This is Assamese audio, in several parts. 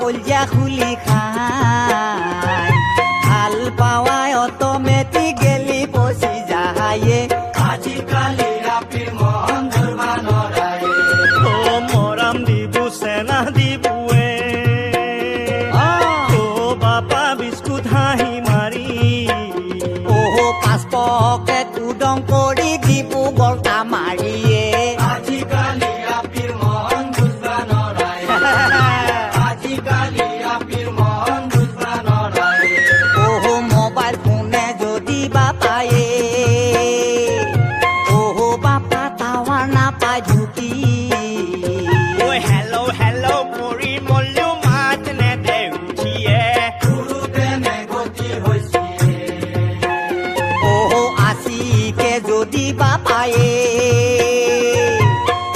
কলজা খুলি খায় ভাল পাওয়ায় অটোমেটিক গেলি পচি যাহায়ে আজিকালি রাপির মন ধরবা নরায়ে ও মরাম দিবু সেনা দিবুয়ে ও বাপা বিস্কুট হাঁহি মারি ওহো পাঁচ পকেট উদং কৰি দিবু বলতা মাৰিয়ে আজিকালি ৰাপিৰ মন বুজবা নৰায়ে আজিকালি ৰাপিৰ মন বুজবা নৰায়ে ওহো মোবাইল ফোনে যদি বাপায়ে ওহো বাপা টাৱাৰ নাপায় ঢুকি ও হেল্ল হেল্ল কৰি মল্লু মাত নেদে উঠিয়ে গুৰু প্ৰেমে গতি হৈছে ওহো আছিকে যদি বাপায়ে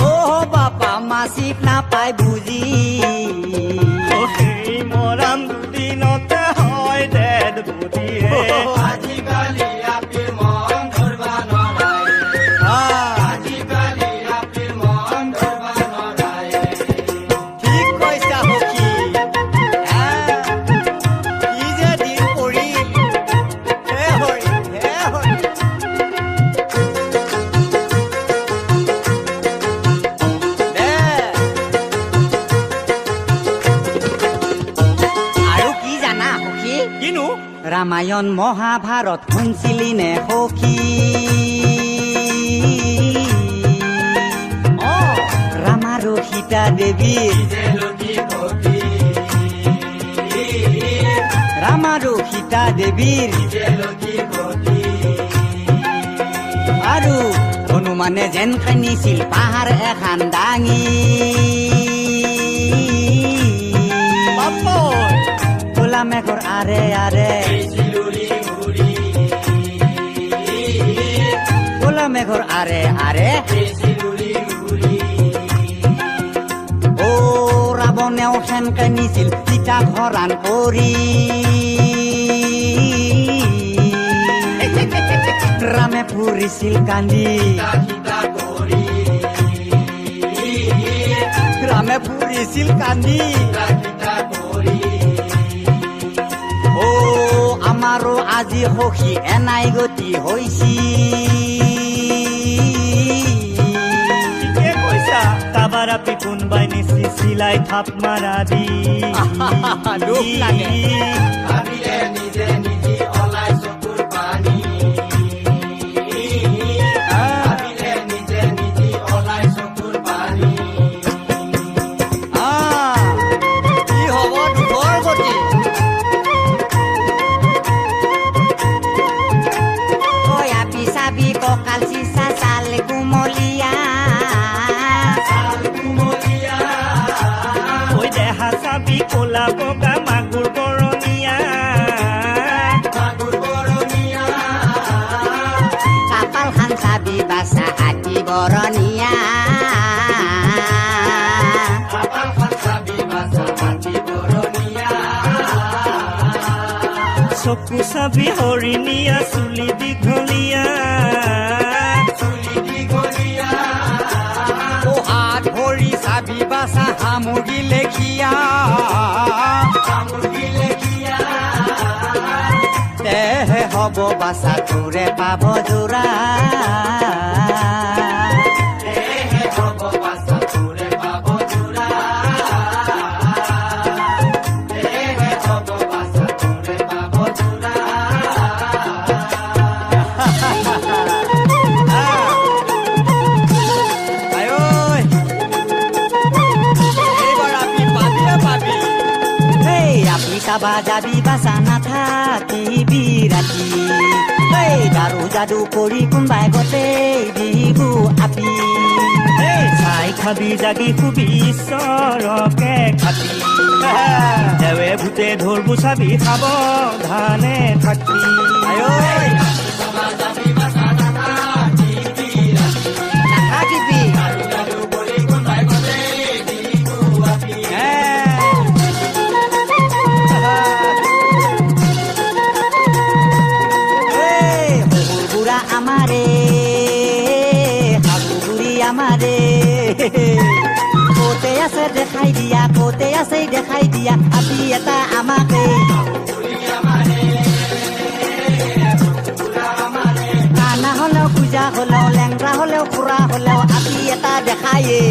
ওহো বাপা মাছিক নাপায় বুজি ও সেই মৰাম দুদিনতে হয় দেদ বুদিয়ে আজিকালি ৰাপিৰ মন ধৰবা নৰায়ে আজিকালি ৰাপিৰ মন ধৰবা নৰায়ে ঠিক কৈছা সখী কি যে দিন পৰিল হে হৰি হে হৰি দে আৰু কি জানা সখী কিনো ৰামায়ণ মহাভাৰত শুনছিলি নে সখী ৰাম আৰু সীতা দেৱীৰ ৰাম আৰু সীতা দেৱীৰ আৰু হনুমানে যেন খান্দিছিল পাহাৰ এখন দাঙি বাপই ক'লা মেঘৰ আৰে আৰে ক'লা মেঘৰ আৰে আৰে অ ৰাৱণেও সেনকে নিছিল সীতা হৰণ কৰি ৰামে ফুৰিছিল কান্দি ৰামে ফুৰিছিল কান্দি অ আমাৰো আজি সখী এনাই গতি হৈছি ঠিকে কৈছা কাবাৰাপি কোনবাই নিচি চিলাই থাপ মাৰা দি দুখ লাগে। ভাবিলে নিজে নিজে ওলাই চকুৰ পানী ভাবিলে নিজে নিজে ওলাই চকুৰ পানী কি হ'ব দুখৰ গতি কয়া পিছাবি কঁকাল চিচা চাল কুমলীয়া ঐ দেহা চাবি ক'লা বগা মাগুৰ বৰণীয়া মাগুৰ বৰণীয়া কাপাল খান চাবি বাচা হাতী বৰণীয়া কপালখন চাবি বাছা হাতী বৰণীয়া চকু চাবি হৰিণীয়া চুলি দীঘলীয়া চুলি দীঘলীয়া ও হাত ভৰি চাবি বাচা সামগ্ৰী লেখিয়া সামগ্ৰী লেখিয়া তেহে হ'ব বাচা তোৰে পাব জোৰা দেহে হ'ব বাছা তোৰে পাব জোৰা দেহে হ'ব বাছা তোৰে পাব জোৰা আয়ৈ এইবাৰ আপি পাবিয়ে পাবি এই আপি চাবা যাবি বাচা নাথাকিবি ৰাতি এই দাৰু যাদু কৰি কোনোবাই গোটেই বিহু আপি এই চাই খাবি জাগি খুবি ঈশ্বৰকে খাবি দেৱে ভূতে ধৰবো চাবি সাৱধানে থাকি আয়ৈ নাথাকিবি বুঢ়া আমাৰে শাহু বুঢ়ী আমাৰে ক'তে আছে দেখাই দিয়া কোতে আছে দেখাই দিয়া আপি এটা আমাকে কানা হলেও পূজা হলেও লেংৰা হলেও খুৰা হলেও আপি এটা দেখায়ে